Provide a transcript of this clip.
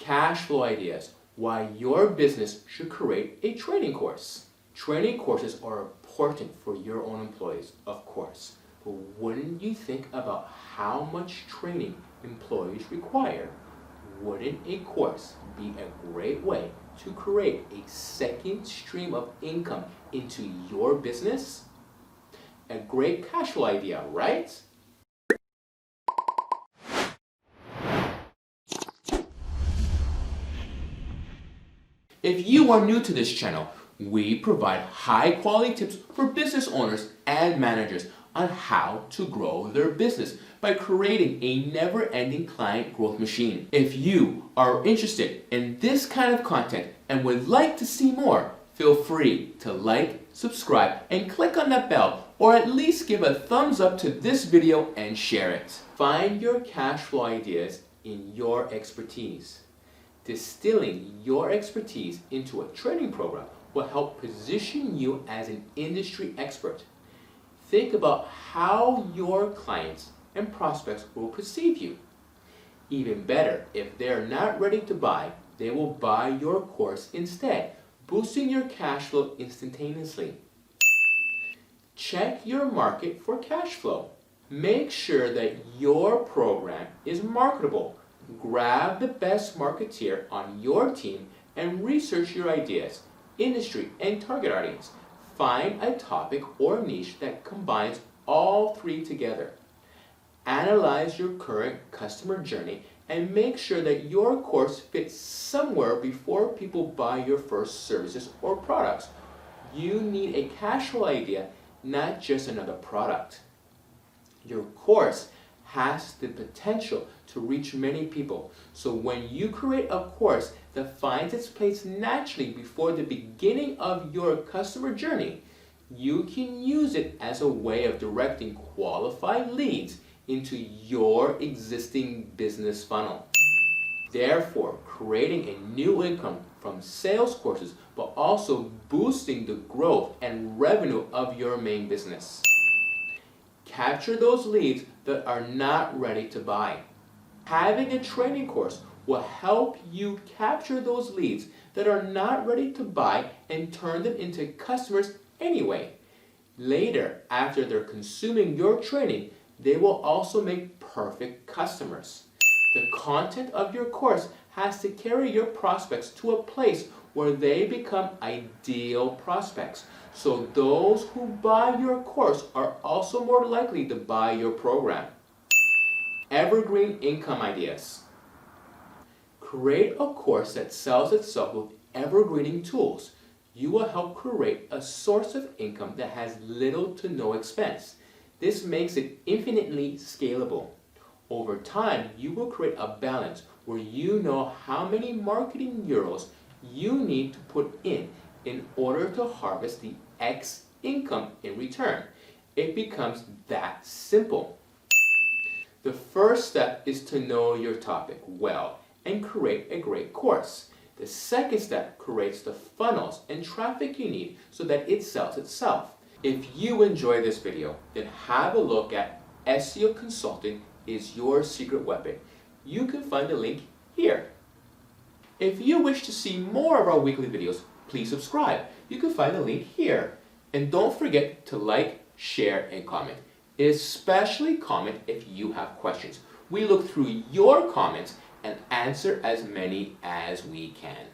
Cash flow ideas. Why your business should create a training course. Training courses are important for your own employees, of course. But wouldn't you think about how much training employees require? Wouldn't a course be a great way to create a second stream of income into your business? A great cash flow idea, right? If you are new to this channel, we provide high-quality tips for business owners and managers on how to grow their business by creating a never-ending client growth machine. If you are interested in this kind of content and would like to see more, feel free to like, subscribe, and click on that bell, or at least give a thumbs up to this video and share it. Find your cash flow ideas in your expertise. Distilling your expertise into a training program will help position you as an industry expert. Think about how your clients and prospects will perceive you. Even better, if they're not ready to buy, they will buy your course instead, boosting your cash flow instantaneously. Check your market for cash flow. Make sure that your program is marketable. Grab the best marketeer on your team and research your ideas, industry, and target audience. Find a topic or niche that combines all three together. Analyze your current customer journey and make sure that your course fits somewhere before people buy your first services or products. You need a cash flow idea, not just another product. Your course has the potential to reach many people. So when you create a course that finds its place naturally before the beginning of your customer journey, you can use it as a way of directing qualified leads into your existing business funnel. Therefore, creating a new income from sales courses, but also boosting the growth and revenue of your main business. Capture those leads that are not ready to buy. Having a training course will help you capture those leads that are not ready to buy and turn them into customers anyway. Later, after they're consuming your training, they will also make perfect customers. The content of your course has to carry your prospects to a place where they become ideal prospects. So those who buy your course are also more likely to buy your program. Evergreen income ideas. Create a course that sells itself with evergreening tools. You will help create a source of income that has little to no expense. This makes it infinitely scalable. Over time, you will create a balance where you know how many marketing euros you need to put in order to harvest the X income in return. It becomes that simple. The first step is to know your topic well and create a great course. The second step creates the funnels and traffic you need so that it sells itself. If you enjoy this video, then have a look at SEO Consulting is Your Secret Weapon. You can find the link here. If you wish to see more of our weekly videos, please subscribe. You can find the link here. And don't forget to like, share, and comment. Especially comment if you have questions. We look through your comments and answer as many as we can.